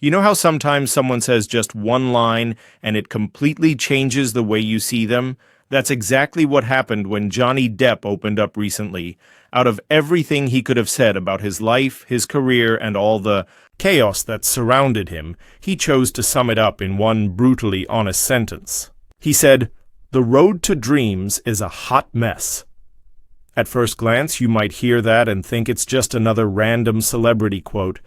You know how sometimes someone says just one line and it completely changes the way you see them? That's exactly what happened when Johnny Depp opened up recently. Out of everything he could have said about his life, his career, and all the chaos that surrounded him, he chose to sum it up in one brutally honest sentence. He said, "The road to dreams is a hot mess." At first glance, you might hear that and think it's just another random celebrity quote,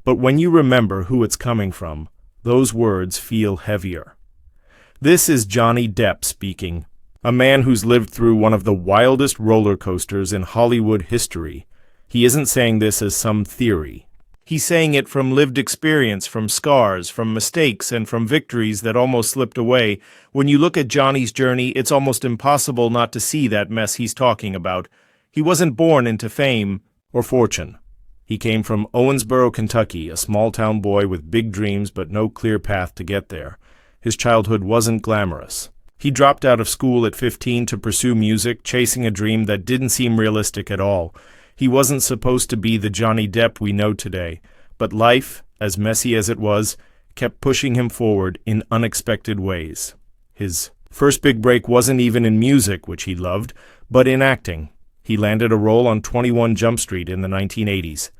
but when you remember who it's coming from, those words feel heavier. This is Johnny Depp speaking, a man who's lived through one of the wildest roller coasters in Hollywood history. He isn't saying this as some theory. He's saying it from lived experience, from scars, from mistakes, and from victories that almost slipped away. When you look at Johnny's journey, it's almost impossible not to see that mess he's talking about. He wasn't born into fame or fortune. He came from Owensboro, Kentucky, a small-town boy with big dreams but no clear path to get there. His childhood wasn't glamorous. He dropped out of school at 15 to pursue music, chasing a dream that didn't seem realistic at all. He wasn't supposed to be the Johnny Depp we know today, but life, as messy as it was, kept pushing him forward in unexpected ways. His first big break wasn't even in music, which he loved, but in acting. He landed a role on 21 Jump Street in the 1980s.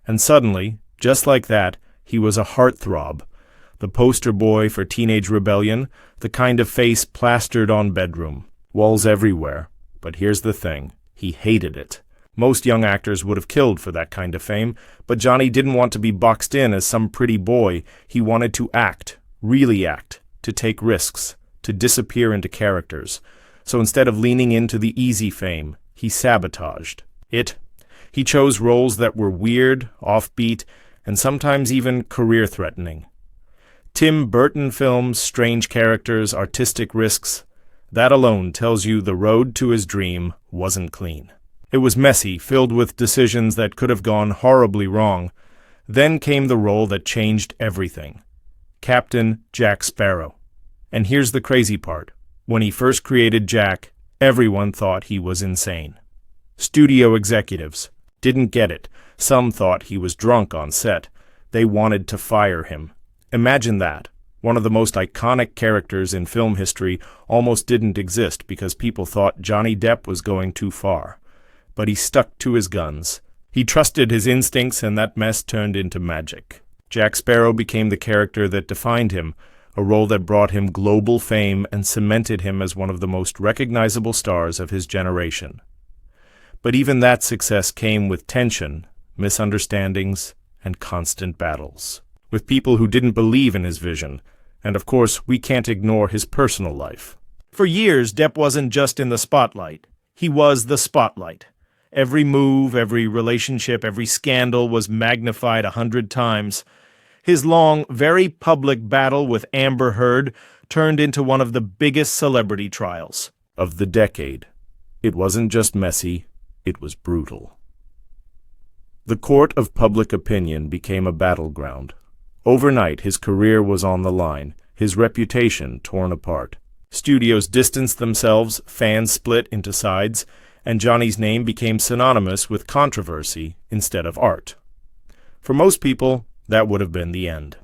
And suddenly, just like that, he was a heartthrob. The poster boy for teenage rebellion, the kind of face plastered on bedroom, walls everywhere. But here's the thing, he hated it. Most young actors would have killed for that kind of fame, but Johnny didn't want to be boxed in as some pretty boy. He wanted to act, really act, to take risks, to disappear into characters. So instead of leaning into the easy fame, he sabotaged it. He chose roles that were weird, offbeat, and sometimes even career-threatening. Tim Burton films, strange characters, artistic risks. That alone tells you the road to his dream wasn't clean. It was messy, filled with decisions that could have gone horribly wrong. Then came the role that changed everything. Captain Jack Sparrow. And here's the crazy part. When he first created Jack, everyone thought he was insane. Studio executives didn't get it. Some thought he was drunk on set. They wanted to fire him. Imagine that. One of the most iconic characters in film history almost didn't exist because people thought Johnny Depp was going too far. But he stuck to his guns. He trusted his instincts, and that mess turned into magic. Jack Sparrow became the character that defined him, a role that brought him global fame and cemented him as one of the most recognizable stars of his generation. But even that success came with tension, misunderstandings, and constant battles, with people who didn't believe in his vision, and of course, we can't ignore his personal life. For years, Depp wasn't just in the spotlight. He was the spotlight. Every move, every relationship, every scandal was magnified 100 times. His long, very public battle with Amber Heard turned into one of the biggest celebrity trials of the decade. It wasn't just messy, it was brutal. The court of public opinion became a battleground. Overnight, his career was on the line, his reputation torn apart. Studios distanced themselves, fans split into sides, and Johnny's name became synonymous with controversy instead of art. For most people, that would have been the end.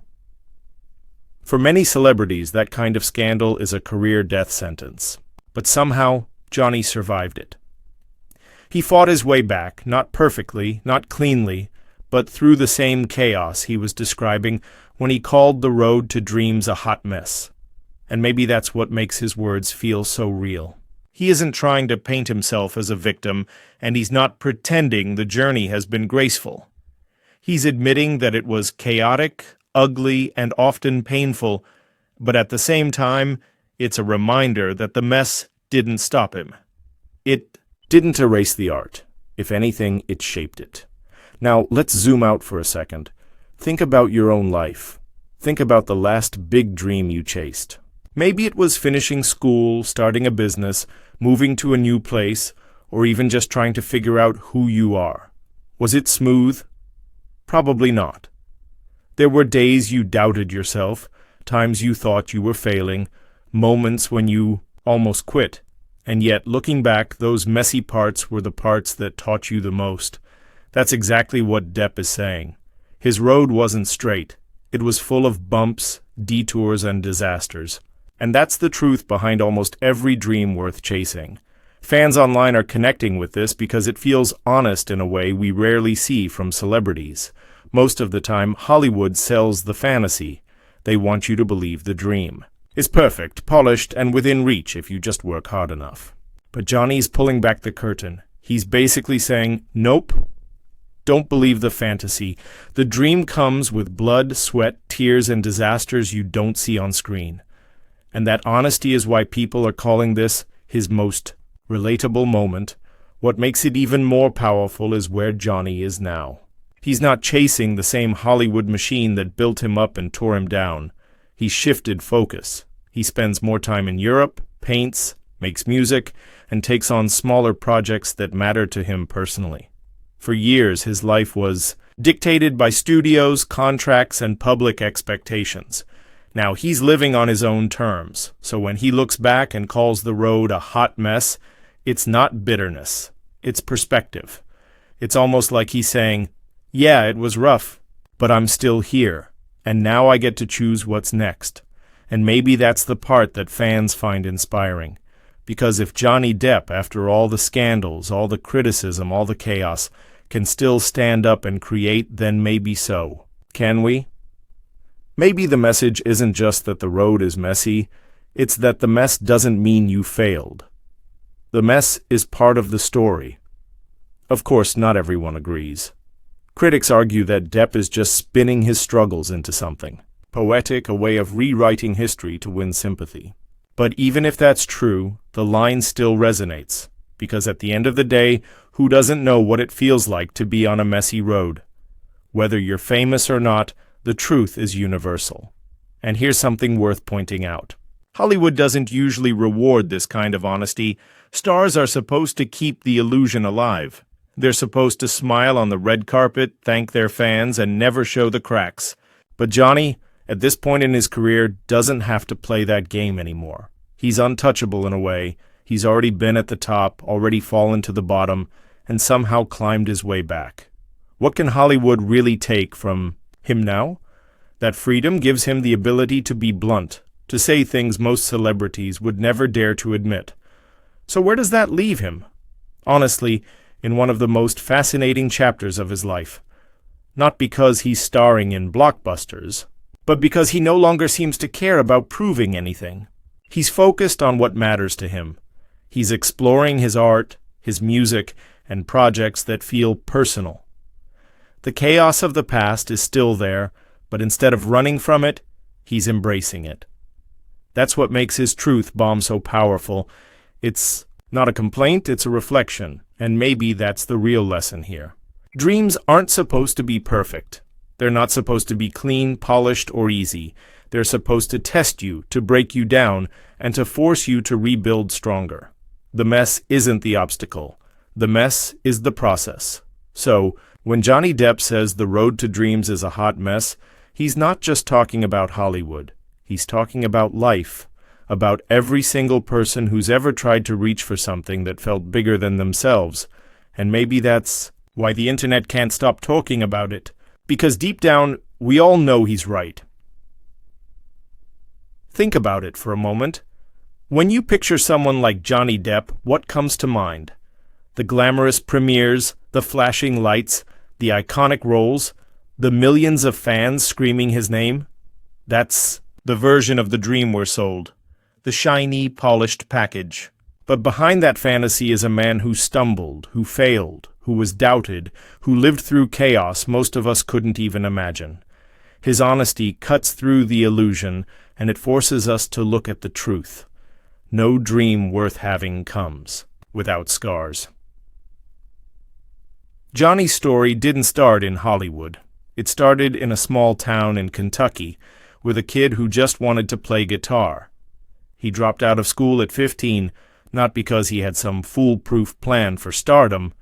For many celebrities, that kind of scandal is a career death sentence. But somehow, Johnny survived it. He fought his way back, not perfectly, not cleanly, but through the same chaos he was describing when he called the road to dreams a hot mess. And maybe that's what makes his words feel so real. He isn't trying to paint himself as a victim, and he's not pretending the journey has been graceful. He's admitting that it was chaotic, ugly, and often painful, but at the same time, it's a reminder that the mess didn't stop him. It didn't erase the art. If anything, it shaped it. Now, let's zoom out for a second. Think about your own life. Think about the last big dream you chased. Maybe it was finishing school, starting a business, moving to a new place, or even just trying to figure out who you are. Was it smooth? Probably not. There were days you doubted yourself, times you thought you were failing, moments when you almost quit. And yet, looking back, those messy parts were the parts that taught you the most. That's exactly what Depp is saying. His road wasn't straight. It was full of bumps, detours, and disasters. And that's the truth behind almost every dream worth chasing. Fans online are connecting with this because it feels honest in a way we rarely see from celebrities. Most of the time, Hollywood sells the fantasy. They want you to believe the dream. It's perfect, polished, and within reach if you just work hard enough. But Johnny's pulling back the curtain. He's basically saying, nope, don't believe the fantasy. The dream comes with blood, sweat, tears, and disasters you don't see on screen. And that honesty is why people are calling this his most relatable moment. What makes it even more powerful is where Johnny is now. He's not chasing the same Hollywood machine that built him up and tore him down. He's shifted focus. He spends more time in Europe, paints, makes music, and takes on smaller projects that matter to him personally. For years, his life was dictated by studios, contracts, and public expectations. Now he's living on his own terms, so when he looks back and calls the road a hot mess, it's not bitterness, it's perspective. It's almost like he's saying, yeah, it was rough, but I'm still here, and now I get to choose what's next. And maybe that's the part that fans find inspiring. Because if Johnny Depp, after all the scandals, all the criticism, all the chaos, can still stand up and create, then maybe so. Can we? Maybe the message isn't just that the road is messy, it's that the mess doesn't mean you failed. The mess is part of the story. Of course, not everyone agrees. Critics argue that Depp is just spinning his struggles into something poetic, a way of rewriting history to win sympathy. But even if that's true, the line still resonates, because at the end of the day, who doesn't know what it feels like to be on a messy road? Whether you're famous or not, the truth is universal. And here's something worth pointing out. Hollywood doesn't usually reward this kind of honesty. Stars are supposed to keep the illusion alive. They're supposed to smile on the red carpet, thank their fans, and never show the cracks. But Johnny, at this point in his career, doesn't have to play that game anymore. He's untouchable in a way. He's already been at the top, already fallen to the bottom, and somehow climbed his way back. What can Hollywood really take from him now? That freedom gives him the ability to be blunt, to say things most celebrities would never dare to admit. So where does that leave him? Honestly, in one of the most fascinating chapters of his life. Not because he's starring in blockbusters, but because he no longer seems to care about proving anything. He's focused on what matters to him. He's exploring his art, his music, and projects that feel personal. The chaos of the past is still there, but instead of running from it, he's embracing it. That's what makes his truth bomb so powerful. It's not a complaint, it's a reflection, and maybe that's the real lesson here. Dreams aren't supposed to be perfect. They're not supposed to be clean, polished, or easy. They're supposed to test you, to break you down, and to force you to rebuild stronger. The mess isn't the obstacle. The mess is the process. So, when Johnny Depp says the road to dreams is a hot mess, he's not just talking about Hollywood. He's talking about life, about every single person who's ever tried to reach for something that felt bigger than themselves. And maybe that's why the internet can't stop talking about it. Because deep down, we all know he's right. Think about it for a moment. When you picture someone like Johnny Depp, what comes to mind? The glamorous premieres, the flashing lights, the iconic roles, the millions of fans screaming his name? That's the version of the dream we're sold. The shiny, polished package. But behind that fantasy is a man who stumbled, who failed, who was doubted, who lived through chaos most of us couldn't even imagine. His honesty cuts through the illusion, and it forces us to look at the truth. No dream worth having comes without scars. Johnny's story didn't start in Hollywood. It started in a small town in Kentucky, with a kid who just wanted to play guitar. He dropped out of school at 15, not because he had some foolproof plan for stardom,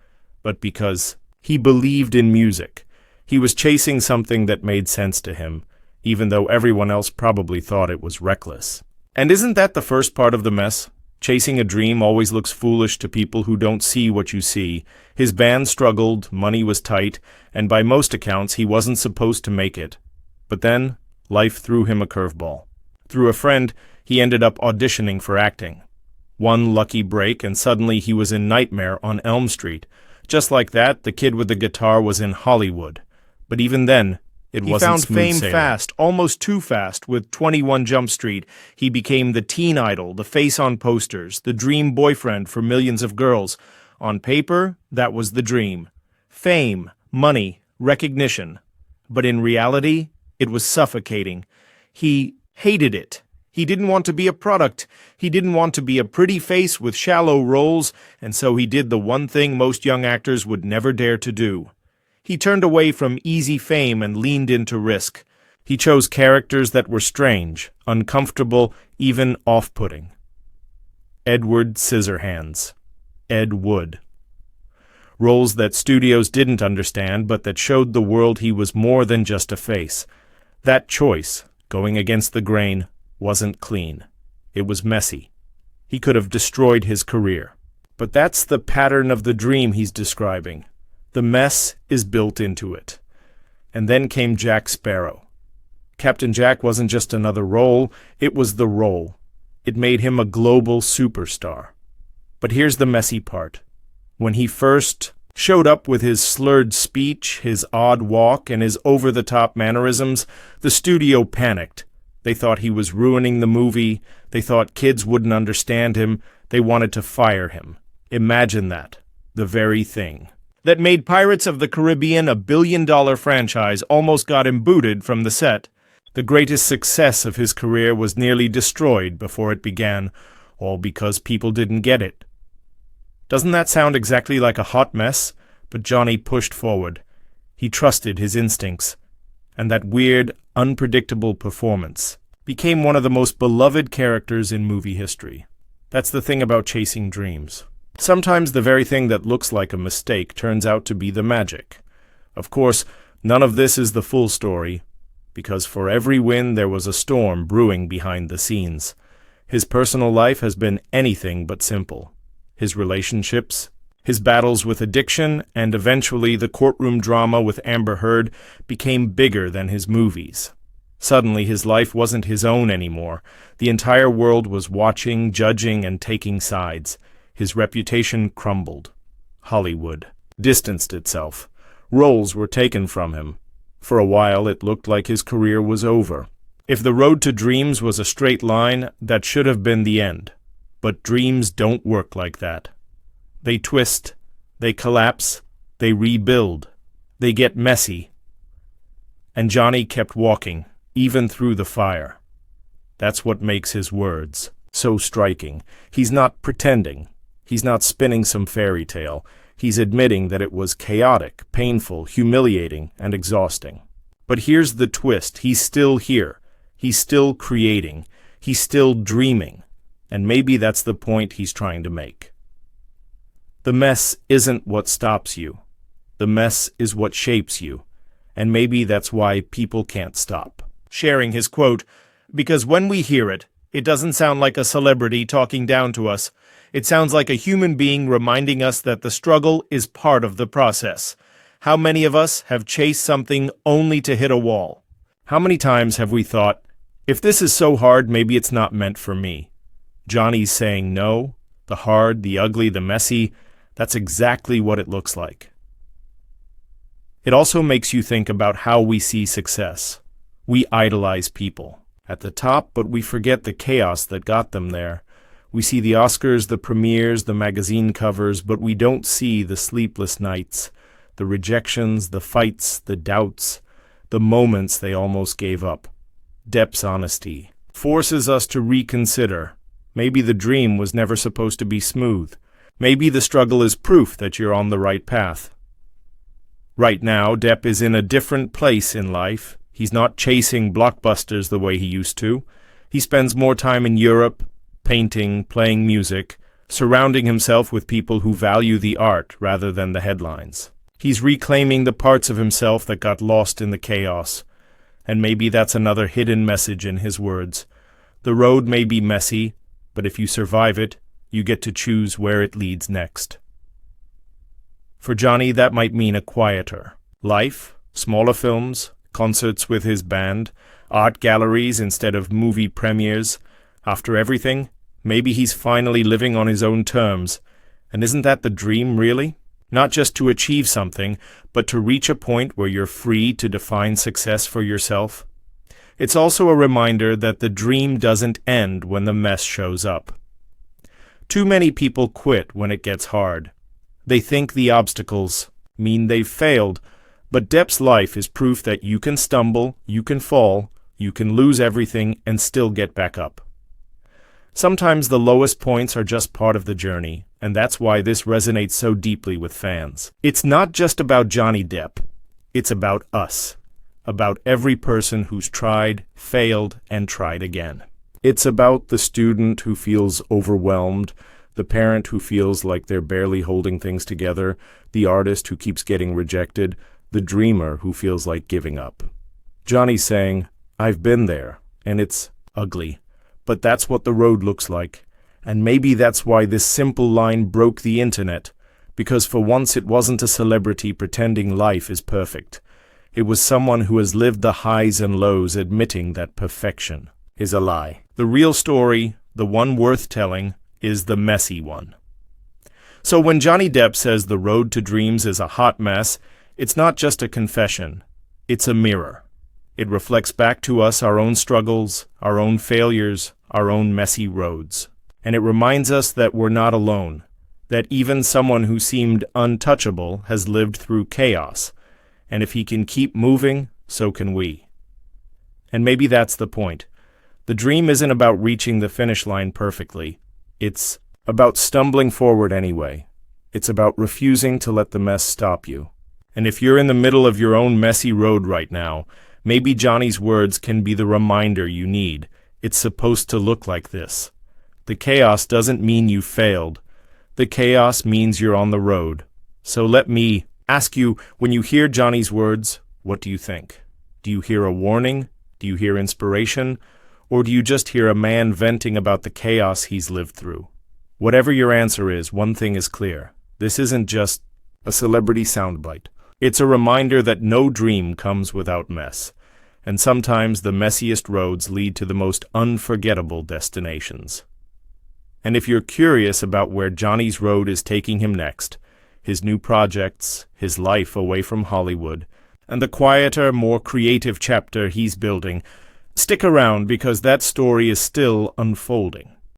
but because he believed in music. He was chasing something that made sense to him, even though everyone else probably thought it was reckless. And isn't that the first part of the mess? Chasing a dream always looks foolish to people who don't see what you see. His band struggled, money was tight, and by most accounts he wasn't supposed to make it. But then, life threw him a curveball. Through a friend, he ended up auditioning for acting. One lucky break, and suddenly he was in Nightmare on Elm Street. Just like that, the kid with the guitar was in Hollywood. But even then, it wasn't smooth sailing. He found fame fast, almost too fast. With 21 Jump Street, he became the teen idol, the face on posters, the dream boyfriend for millions of girls. On paper, that was the dream. Fame, money, recognition. But in reality, it was suffocating. He hated it. He didn't want to be a product. He didn't want to be a pretty face with shallow roles, and so he did the one thing most young actors would never dare to do. He turned away from easy fame and leaned into risk. He chose characters that were strange, uncomfortable, even off-putting. Edward Scissorhands. Ed Wood. Roles that studios didn't understand, but that showed the world he was more than just a face. That choice, going against the grain, wasn't clean. It was messy. He could have destroyed his career. But that's the pattern of the dream he's describing. The mess is built into it. And then came Jack Sparrow. Captain Jack wasn't just another role, it was the role. It made him a global superstar. But here's the messy part. When he first showed up with his slurred speech, his odd walk, and his over-the-top mannerisms, the studio panicked. They thought he was ruining the movie. They thought kids wouldn't understand him. They wanted to fire him. Imagine that. The very thing that made Pirates of the Caribbean a billion-dollar franchise almost got him booted from the set. The greatest success of his career was nearly destroyed before it began, all because people didn't get it. Doesn't that sound exactly like a hot mess? But Johnny pushed forward. He trusted his instincts. And that weird, unpredictable performance became one of the most beloved characters in movie history. That's the thing about chasing dreams. Sometimes the very thing that looks like a mistake turns out to be the magic. Of course, none of this is the full story, because for every win there was a storm brewing behind the scenes. His personal life has been anything but simple. His relationships, his battles with addiction, and eventually the courtroom drama with Amber Heard became bigger than his movies. Suddenly his life wasn't his own anymore. The entire world was watching, judging, and taking sides. His reputation crumbled. Hollywood distanced itself. Roles were taken from him. For a while it looked like his career was over. If the road to dreams was a straight line, that should have been the end. But dreams don't work like that. They twist, they collapse, they rebuild, they get messy. And Johnny kept walking, even through the fire. That's what makes his words so striking. He's not pretending. He's not spinning some fairy tale. He's admitting that it was chaotic, painful, humiliating, and exhausting. But here's the twist. He's still here. He's still creating. He's still dreaming. And maybe that's the point he's trying to make. The mess isn't what stops you. The mess is what shapes you. And maybe that's why people can't stop sharing his quote, because when we hear it, it doesn't sound like a celebrity talking down to us. It sounds like a human being reminding us that the struggle is part of the process. How many of us have chased something only to hit a wall? How many times have we thought, if this is so hard, maybe it's not meant for me? Johnny's saying no, the hard, the ugly, the messy, that's exactly what it looks like. It also makes you think about how we see success. We idolize people at the top, but we forget the chaos that got them there. We see the Oscars, the premieres, the magazine covers, but we don't see the sleepless nights, the rejections, the fights, the doubts, the moments they almost gave up. Depp's honesty forces us to reconsider. Maybe the dream was never supposed to be smooth. Maybe the struggle is proof that you're on the right path. Right now, Depp is in a different place in life. He's not chasing blockbusters the way he used to. He spends more time in Europe, painting, playing music, surrounding himself with people who value the art rather than the headlines. He's reclaiming the parts of himself that got lost in the chaos. And maybe that's another hidden message in his words. The road may be messy, but if you survive it, you get to choose where it leads next. For Johnny, that might mean a quieter life, smaller films, concerts with his band, art galleries instead of movie premieres. After everything, maybe he's finally living on his own terms. And isn't that the dream, really? Not just to achieve something, but to reach a point where you're free to define success for yourself. It's also a reminder that the dream doesn't end when the mess shows up. Too many people quit when it gets hard. They think the obstacles mean they've failed, but Depp's life is proof that you can stumble, you can fall, you can lose everything and still get back up. Sometimes the lowest points are just part of the journey, and that's why this resonates so deeply with fans. It's not just about Johnny Depp. It's about us. About every person who's tried, failed, and tried again. It's about the student who feels overwhelmed, the parent who feels like they're barely holding things together, the artist who keeps getting rejected, the dreamer who feels like giving up. Johnny's saying, I've been there, and it's ugly. But that's what the road looks like. And maybe that's why this simple line broke the internet, because for once it wasn't a celebrity pretending life is perfect. It was someone who has lived the highs and lows admitting that perfection is a lie. The real story, the one worth telling, is the messy one. So when Johnny Depp says the road to dreams is a hot mess, it's not just a confession. It's a mirror. It reflects back to us our own struggles, our own failures, our own messy roads. And it reminds us that we're not alone, that even someone who seemed untouchable has lived through chaos. And if he can keep moving, so can we. And maybe that's the point. The dream isn't about reaching the finish line perfectly. It's about stumbling forward anyway. It's about refusing to let the mess stop you. And if you're in the middle of your own messy road right now, maybe Johnny's words can be the reminder you need. It's supposed to look like this. The chaos doesn't mean you failed. The chaos means you're on the road. So let me ask you, when you hear Johnny's words, what do you think? Do you hear a warning? Do you hear inspiration? Or do you just hear a man venting about the chaos he's lived through? Whatever your answer is, one thing is clear. This isn't just a celebrity soundbite. It's a reminder that no dream comes without mess. And sometimes the messiest roads lead to the most unforgettable destinations. And if you're curious about where Johnny's road is taking him next, his new projects, his life away from Hollywood, and the quieter, more creative chapter he's building, stick around because that story is still unfolding.